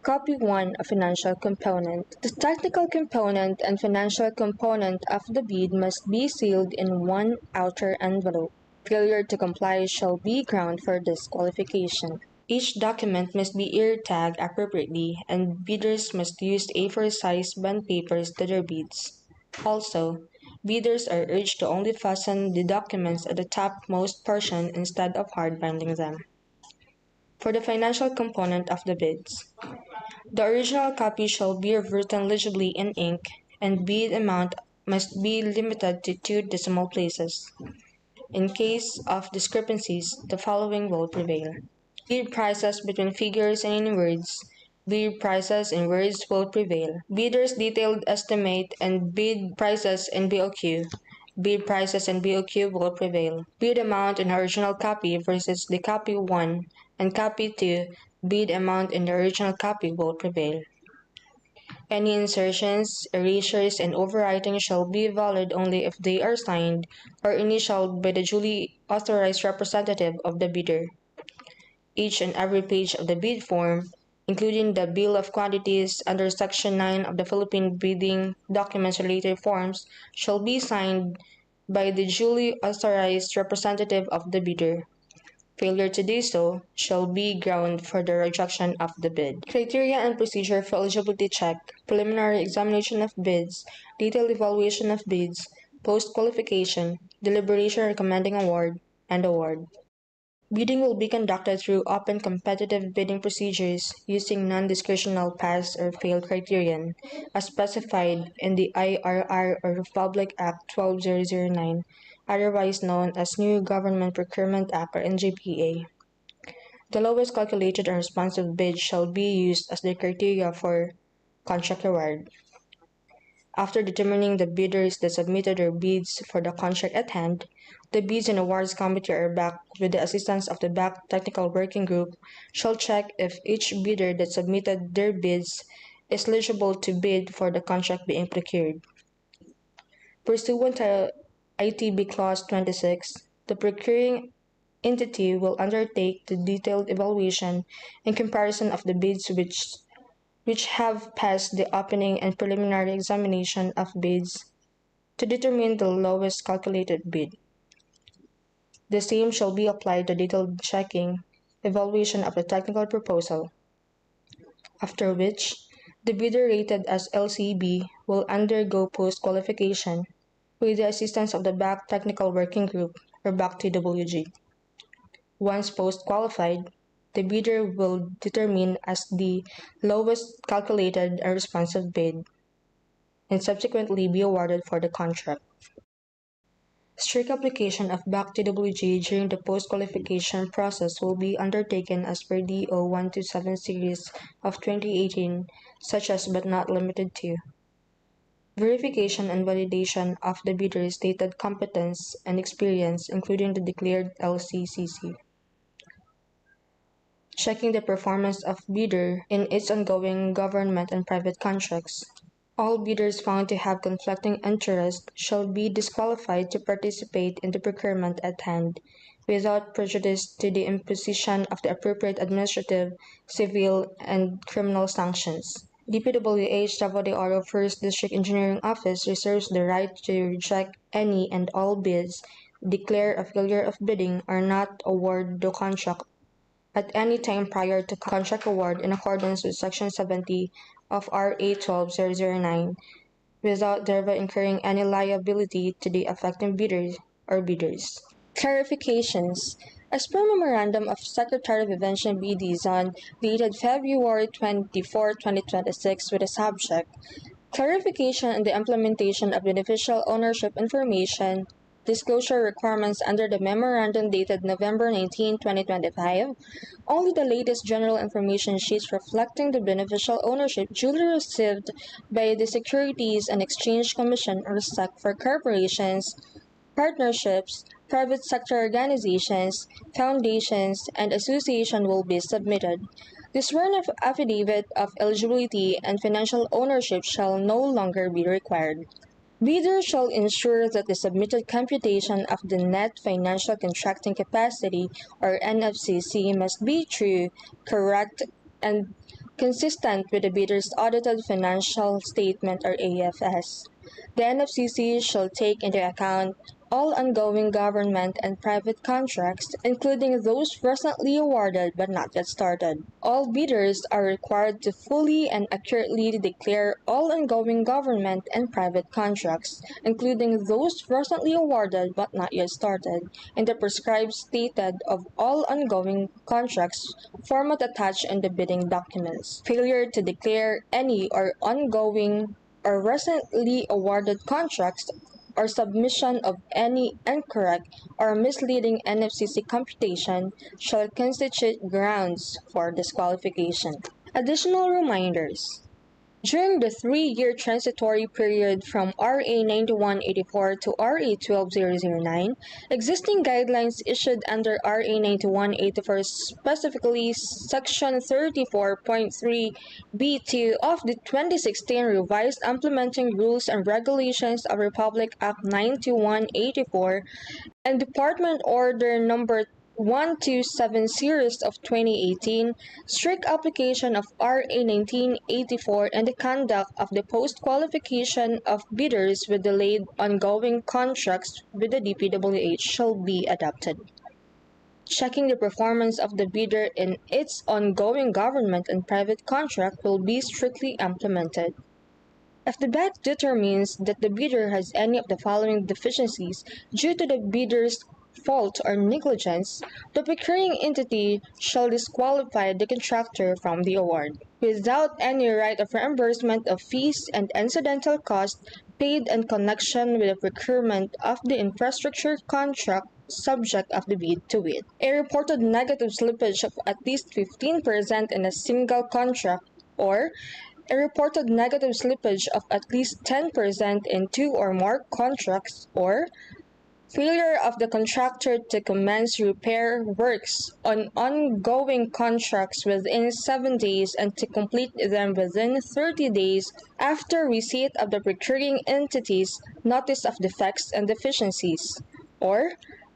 Copy 1 of Financial Component. The technical component and financial component of the bid must be sealed in 1 outer envelope. Failure to comply shall be ground for disqualification. Each document must be ear-tagged appropriately, and bidders must use A4-size bond papers to their bids. Also, bidders are urged to only fasten the documents at the topmost portion instead of hard binding them. For the financial component of the bids, the original copy shall be written legibly in ink, and bid amount must be limited to 2 decimal places. In case of discrepancies, the following will prevail: bid prices between figures and in words. Bid prices in words will prevail. Bidders' detailed estimate and bid prices in BOQ. Bid prices in BOQ will prevail. Bid amount in original copy versus the copy 1 and copy 2. Bid amount in the original copy will prevail. Any insertions, erasures, and overwriting shall be valid only if they are signed or initialed by the duly authorized representative of the bidder. Each and every page of the bid form, including the bill of quantities under Section 9 of the Philippine Bidding Documents Related Forms, shall be signed by the duly authorized representative of the bidder. Failure to do so shall be ground for the rejection of the bid. Criteria and procedure for eligibility check, preliminary examination of bids, detailed evaluation of bids, post-qualification, deliberation recommending award, and award. Bidding will be conducted through open competitive bidding procedures using non-discretional pass or fail criterion, as specified in the IRR or Republic Act 12009, otherwise known as New Government Procurement Act or NGPA. The lowest calculated and responsive bid shall be used as the criteria for contract award. After determining the bidders that submitted their bids for the contract at hand, the Bids and Awards Committee or BAC, with the assistance of the BAC Technical Working Group, shall check if each bidder that submitted their bids is eligible to bid for the contract being procured. Pursuant to ITB Clause 26, the procuring entity will undertake the detailed evaluation and comparison of the bids which have passed the opening and preliminary examination of bids to determine the lowest calculated bid. The same shall be applied to detailed checking, evaluation of the technical proposal, after which the bidder rated as LCB will undergo post-qualification with the assistance of the BAC Technical Working Group or BAC TWG. Once post-qualified, the bidder will determine as the lowest calculated and responsive bid, and subsequently be awarded for the contract. Strict application of BAC TWG during the post-qualification process will be undertaken as per DEO 127 series of 2018, such as but not limited to verification and validation of the bidder's stated competence and experience, including the declared LCCC. Checking the performance of bidder in its ongoing government and private contracts. All bidders found to have conflicting interests shall be disqualified to participate in the procurement at hand, without prejudice to the imposition of the appropriate administrative, civil, and criminal sanctions. DPWH Davao de Oro 1st District Engineering Office reserves the right to reject any and all bids, declare a failure of bidding, or not award the contract at any time prior to contract award in accordance with Section 70 of RA 12009 without thereby incurring any liability to the affecting bidder or bidders. Clarifications. As per Memorandum of Secretary of Invention B. Dizon, dated February 24, 2026, with the subject Clarification on the implementation of beneficial ownership information disclosure requirements under the memorandum dated November 19, 2025, only the latest general information sheets reflecting the beneficial ownership duly received by the Securities and Exchange Commission or SEC for corporations, partnerships, private sector organizations, foundations, and associations will be submitted. The sworn affidavit of eligibility and financial ownership shall no longer be required. Bidders shall ensure that the submitted computation of the net financial contracting capacity, or NFCC, must be true, correct, and consistent with the bidder's audited financial statement, or AFS. The NFCC shall take into account all ongoing government and private contracts, including those recently awarded but not yet started. All bidders are required to fully and accurately declare all ongoing government and private contracts, including those recently awarded but not yet started, in the prescribed stated of all ongoing contracts format attached in the bidding documents. Failure to declare any or ongoing or recently awarded contracts or submission of any incorrect or misleading NFCC computation shall constitute grounds for disqualification. Additional reminders. During the 3-year transitory period from RA 9184 to RA 12009, existing guidelines issued under RA 9184, specifically Section 34.3b2 of the 2016 Revised Implementing Rules and Regulations of Republic Act 9184, and Department Order Number 127 Series of 2018, strict application of RA 1984, and the conduct of the post-qualification of bidders with delayed ongoing contracts with the DPWH shall be adopted. Checking the performance of the bidder in its ongoing government and private contract will be strictly implemented. If the BAC determines that the bidder has any of the following deficiencies due to the bidder's fault or negligence, the procuring entity shall disqualify the contractor from the award, without any right of reimbursement of fees and incidental costs paid in connection with the procurement of the infrastructure contract subject of the bid to wit. A reported negative slippage of at least 15% in a single contract, or a reported negative slippage of at least 10% in 2 or more contracts, or failure of the contractor to commence repair works on ongoing contracts within 7 days and to complete them within 30 days after receipt of the procuring entity's notice of defects and deficiencies, or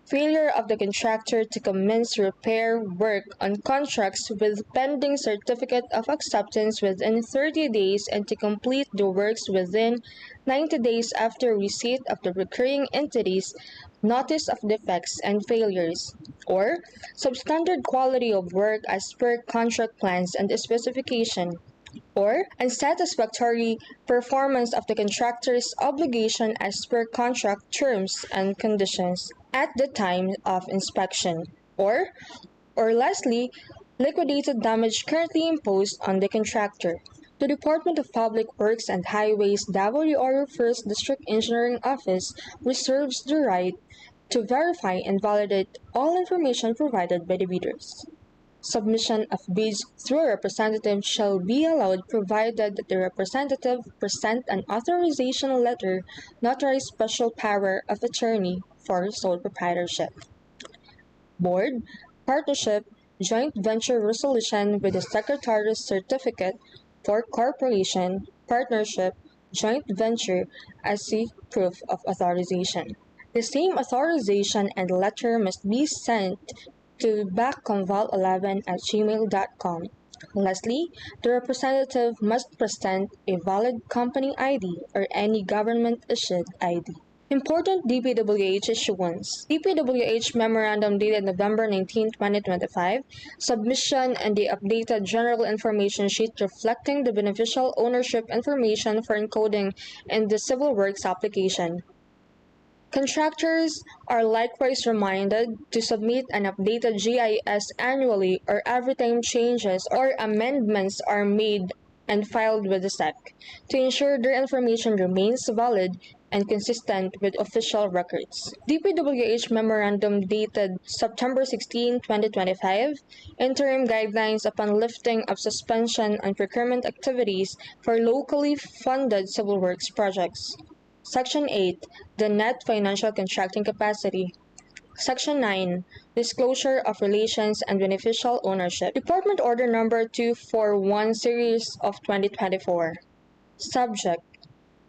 failure of the contractor to commence repair work on contracts with pending certificate of acceptance within 30 days and to complete the works within 90 days after receipt of the procuring entity's notice of defects and failures, or substandard quality of work as per contract plans and specification, or unsatisfactory performance of the contractor's obligation as per contract terms and conditions at the time of inspection, or lastly, liquidated damage currently imposed on the contractor. The Department of Public Works and Highways Davao de Oro 1st District Engineering Office reserves the right to verify and validate all information provided by the bidders. Submission of bids through a representative shall be allowed provided that the representative present an authorization letter notarized special power of attorney for sole proprietorship. Board, partnership, joint venture resolution with the Secretary's certificate for corporation, partnership, joint venture as a proof of authorization. The same authorization and letter must be sent to backconval11@gmail.com. Lastly, the representative must present a valid company ID or any government-issued ID. Important DPWH issuance. DPWH Memorandum dated November 19, 2025, submission and the updated General Information Sheet reflecting the beneficial ownership information for encoding in the Civil Works application. Contractors are likewise reminded to submit an updated GIS annually or every time changes or amendments are made and filed with the SEC to ensure their information remains valid and consistent with official records. DPWH Memorandum dated September 16, 2025, interim guidelines upon lifting of suspension on procurement activities for locally funded civil works projects. Section 8. The net financial contracting capacity. Section 9. Disclosure of relations and beneficial ownership. Department Order Number 241 Series of 2024. Subject.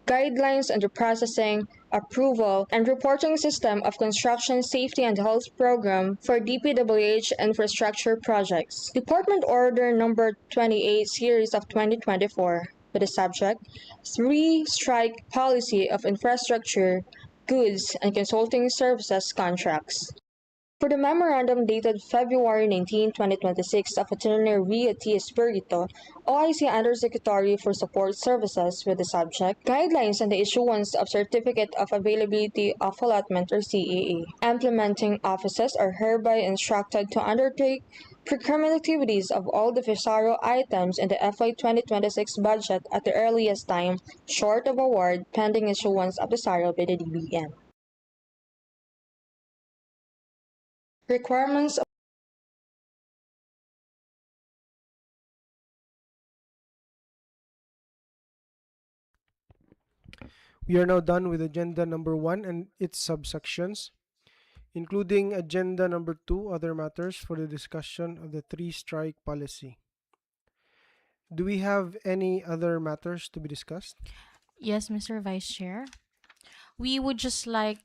Guidelines on the processing, approval, and reporting system of construction safety and health program for DPWH infrastructure projects. Department Order Number 28 Series of 2024. With the subject, 3 Strike Policy of Infrastructure, Goods, and Consulting Services Contracts. For the memorandum dated February 19, 2026 of Attorney Ria T. Espirito, OIC Undersecretary for Support Services with the subject, Guidelines on the Issuance of Certificate of Availability of Allotment or CAA. Implementing offices are hereby instructed to undertake procurement activities of all the FISARO items in the FY 2026 budget at the earliest time, short of award, pending issuance of the SARO by the DBM. Requirements of We are now done with agenda number 1 and its subsections, including agenda number 2, other matters for the discussion of the 3-strike policy. Do we have any other matters to be discussed? Yes, Mr. Vice Chair. We would just like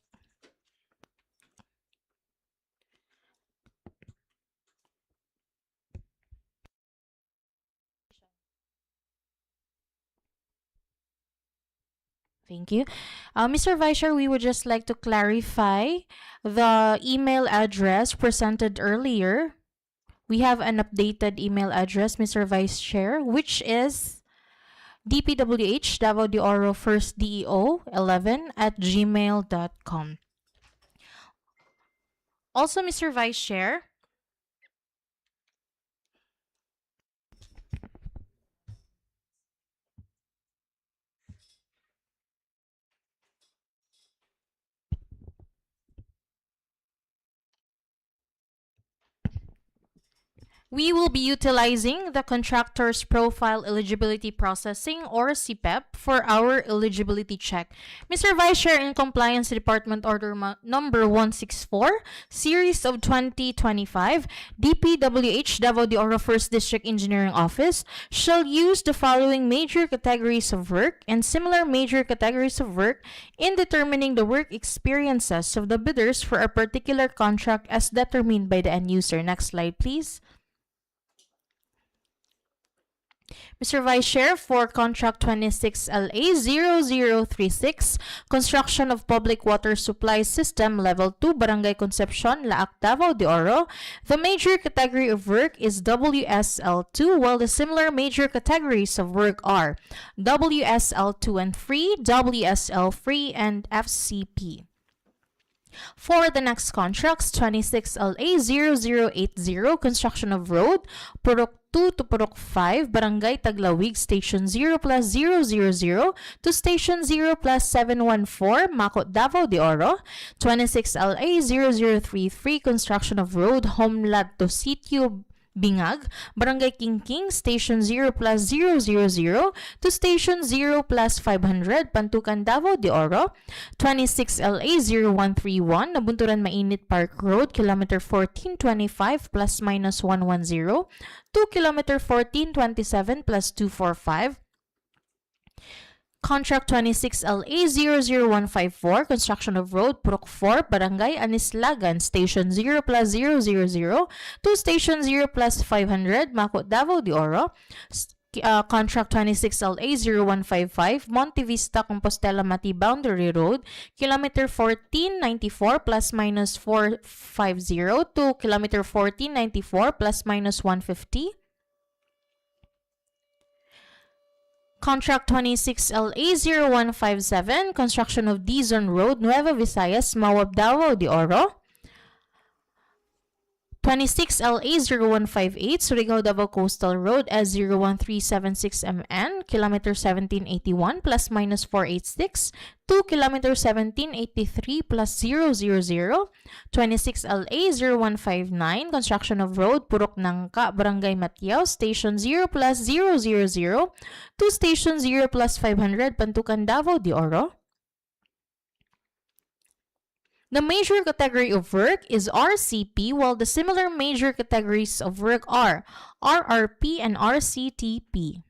Thank you. Mr. Vice Chair, we would just like to clarify the email address presented earlier. We have an updated email address, Mr. Vice Chair, which is DPWH Davao de Oro First DEO 11@gmail.com. Also, Mr. Vice Chair, we will be utilizing the Contractor's Profile Eligibility Processing or CPEP for our eligibility check. Mr. Vice Chair, in compliance to Department Order Number 164, Series of 2025, DPWH Davao de Oro 1st District Engineering Office shall use the following major categories of work and similar major categories of work in determining the work experiences of the bidders for a particular contract as determined by the end user. Next slide, please. Mr. Vice Chair, for Contract 26LA0036, Construction of Public Water Supply System Level 2, Barangay Concepcion, Laak, Davao de Oro, the major category of work is WSL2, while the similar major categories of work are WSL2 and free, WSL free, and FCP. For the next contracts, 26LA0080, Construction of Road, Purok 2 to Purok 5, Barangay Taglawig, Station 0+000 to Station 0+714, Maco, Davao de Oro. 26LA0033, Construction of Road, Homeland to Sitio Bingag, Barangay Kingking, Station 0+000 to Station 0+500, Pantukan, Davao de Oro. 26LA0131, Nabunturan Mainit Park Road, Kilometer 1425 ±110 to Kilometer 1427 +245. Contract 26LA00154, construction of road, Purok 4, Barangay Anislagan, Station 0 plus 000 to Station 0 plus 500, Maco, Davao de Oro. Contract 26LA0155, Monte Vista, Compostela, Mati Boundary Road, Kilometer 1494 plus minus 450 to Kilometer 1494 plus minus 150. Contract 26LA0157, construction of D-Zone Road, Nueva Visayas, Mawab, Davao de Oro. 26LA0158, Surigao, Davao Coastal Road, S01376MN, Kilometer 1781 plus minus 486 to Kilometer 1783 plus 000. 26LA0159, construction of road, Purok Nangka, Barangay Matiao, Station 0 plus 000 to Station 0 plus 500, Pantukan, Davao de Oro. The major category of work is RCP, while the similar major categories of work are RRP and RCTP.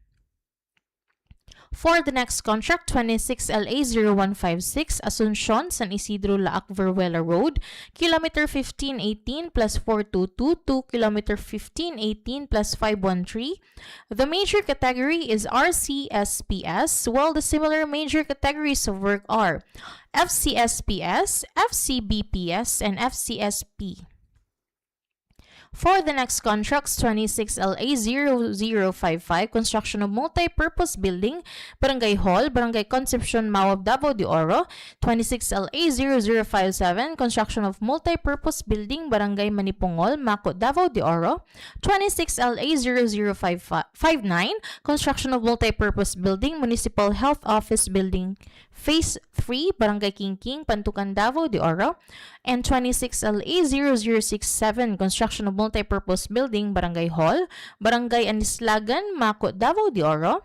For the next contract, 26LA0156, Asuncion, San Isidro, Laak, Veruela Road, Kilometer 1518 plus 422 to Kilometer 1518 plus 513. The major category is RCSPS, while the similar major categories of work are FCSPS, FCBPS, and FCSP. For the next contracts, 26LA0055, construction of multi-purpose building, Barangay Hall, Barangay Concepcion, Mawab, Davao de Oro. 26LA0057, construction of multi-purpose building, Barangay Manipongol, Maco, Davao de Oro. 26LA0059, construction of multi-purpose building, Municipal Health Office Building, Phase 3, Barangay Kingking, Pantukan, Davao de Oro. And 26LA0067, construction of multi-purpose building, Barangay Hall, Barangay Anislagan, Maco, Davao de Oro.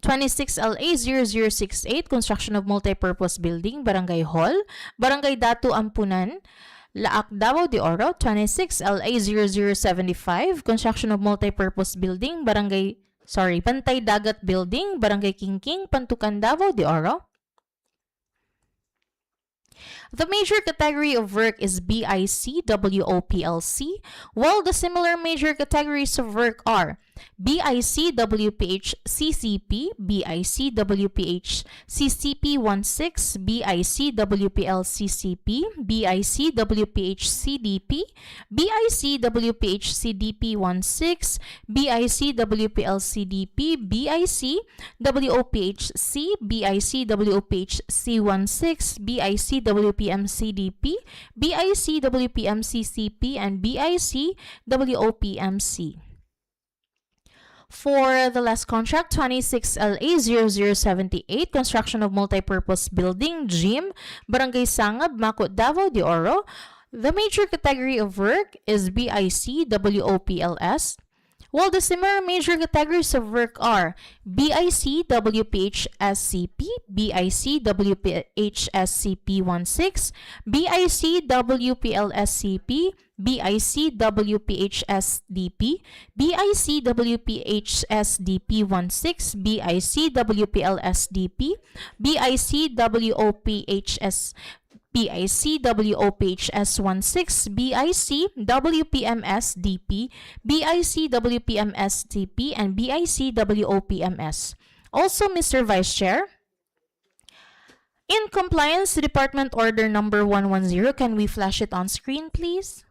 26LA0068, construction of multi-purpose building, Barangay Hall, Barangay Datu Ampunan, Laak, Davao de Oro. 26LA0075, construction of multi-purpose building, Pantay Dagat Building, Barangay Kingking, Pantukan, Davao de Oro. The major category of work is BICWOPLC, while the similar major categories of work are BICWPH CCP, BICWPH CCP 16, BICWPL CCP, BICWPH CDP, BICWPH CDP 16, BICWPL CDP, BICWOPH C, BICWOPH C16, BICWPM CDP, BICWPM CCP, and BICWOPM C. For the last contract, 26LA0078, construction of multi-purpose building, gym, Barangay Sangab, Maco, Davao de Oro. The major category of work is BICWOPLS, while the similar major categories of work are BICWPH-SCP, BICWPH-SCP-16, BICWPL-SCP, BICWPH-SDP, BICWPH-SDP-16, BICWPL-SDP, BICWOPHS, BICWOPHS-16, BICWPMS-DP, BICWPMS-TP, and BICWOPMS. Also, Mr. Vice Chair, in compliance to Department Order number 110, can we flash it on screen, please?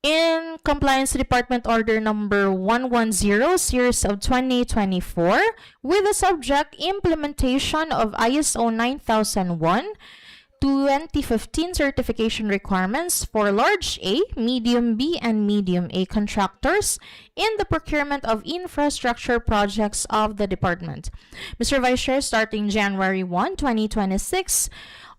In compliance to Department Order number 110, series of 2024, with the subject implementation of ISO 9001, 2015 certification requirements for large A, medium B, and medium A contractors in the procurement of infrastructure projects of the department. Mr. Vice Chair, starting January 1, 2026,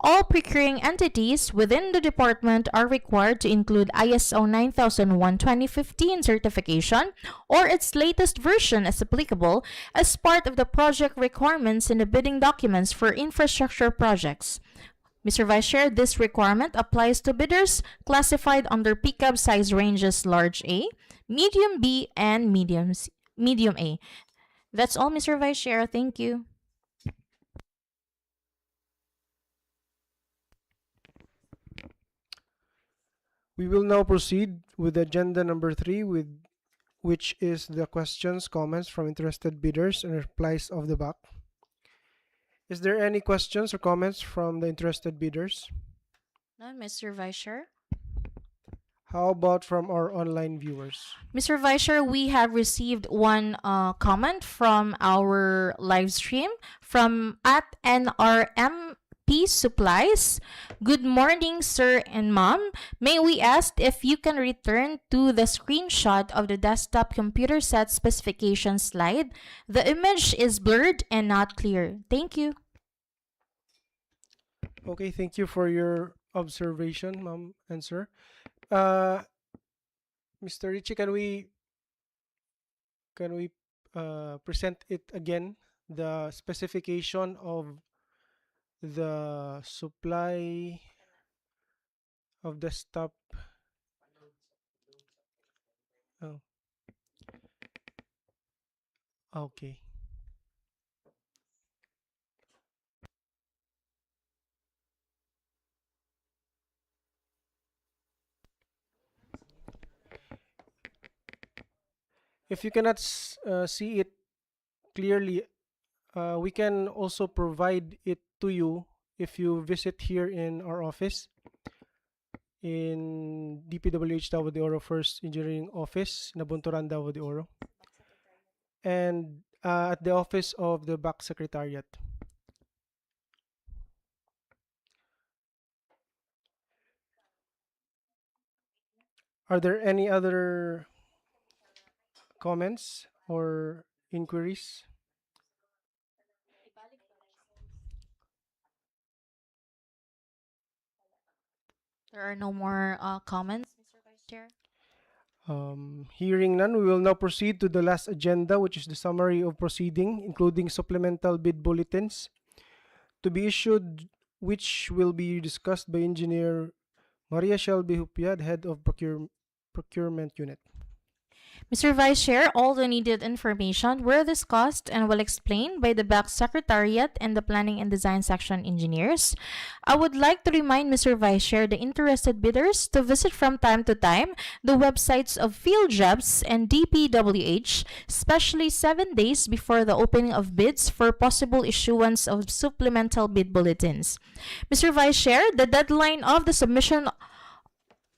all procuring entities within the department are required to include ISO 9001-2015 certification or its latest version as applicable as part of the project requirements in the bidding documents for infrastructure projects. Mr. Vice Chair, this requirement applies to bidders classified under PCAB size ranges large A, medium B, and medium A. That's all, Mr. Vice Chair. Thank you. We will now proceed with agenda number 3, which is the questions, comments from interested bidders and replies of the back. Is there any questions or comments from the interested bidders? None, Mr. Vice Chair. How about from our online viewers? Mr. Vice Chair, we have received one comment from our live stream from at NRMP Supplies. Good morning, sir and ma'am. May we ask if you can return to the screenshot of the desktop computer set specification slide? The image is blurred and not clear. Thank you. Okay, thank you for your observation, ma'am and sir. Mr. Richie, can we present it again, the specification of the supply of desktop? Oh, okay. If you cannot see it clearly, we can also provide it to you if you visit here in our office in DPWH Davao de Oro First Engineering Office, Nabunturan, Davao de Oro, and at the office of the back secretariat. Are there any other comments or inquiries? There are no more comments, Mr. Vice Chair. Hearing none, we will now proceed to the last agenda, which is the summary of proceeding, including supplemental bid bulletins to be issued, which will be discussed by Engineer Maria Shelby Hupiad, Head of Procurement Unit. Mr. Vice Chair, all the needed information were discussed and well explained by the back secretariat and the planning and design section engineers. I would like to remind Mr. Vice Chair the interested bidders to visit from time to time the websites of Field Jobs and DPWH, especially 7 days before the opening of bids for possible issuance of supplemental bid bulletins. Mr. Vice Chair, the deadline of the submission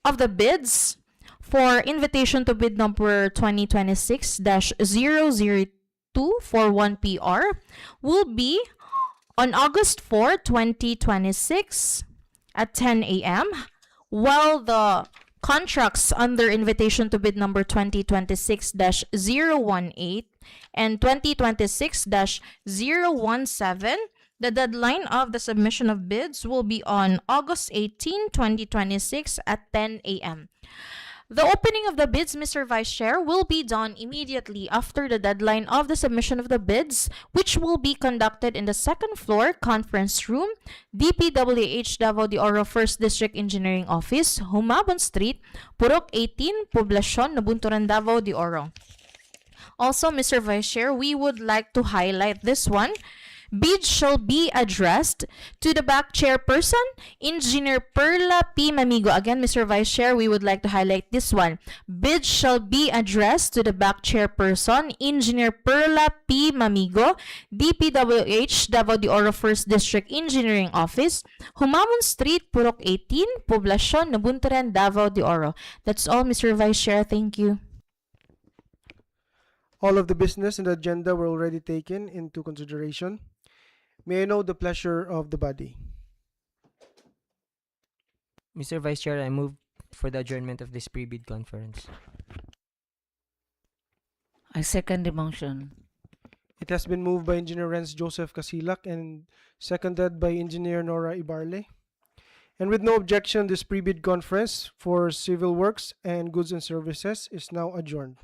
of the bids for invitation to bid number 2026-00241PR will be on August 4, 2026 at 10 a.m. while the contracts under invitation to bid number 2026-018 and 2026-017, the deadline of the submission of bids will be on August 18, 2026 at 10 a.m. The opening of the bids, Mr. Vice Chair, will be done immediately after the deadline of the submission of the bids, which will be conducted in the second floor conference room, DPWH Davao de Oro 1st District Engineering Office, Humabon Street, Purok 18, Poblacion, Nabunturan, Davao de Oro. Also, Mr. Vice Chair, we would like to highlight this one. Bids shall be addressed to the back chairperson, Engineer Perla P. Mamigo. Again, Mr. Vice Chair, we would like to highlight this one. Bids shall be addressed to the back chairperson, Engineer Perla P. Mamigo, DPWH Davao de Oro 1st District Engineering Office, Humamon Street, Purok 18, Poblacion, Nabunturan, Davao de Oro. That's all, Mr. Vice Chair. Thank you. All of the business and the agenda were already taken into consideration. May I know the pleasure of the body? Mr. Vice Chair, I move for the adjournment of this pre-bid conference. I second the motion. It has been moved by Engineer Renz Joseph Casilak and seconded by Engineer Nora Ibarle. And with no objection, this pre-bid conference for civil works and goods and services is now adjourned.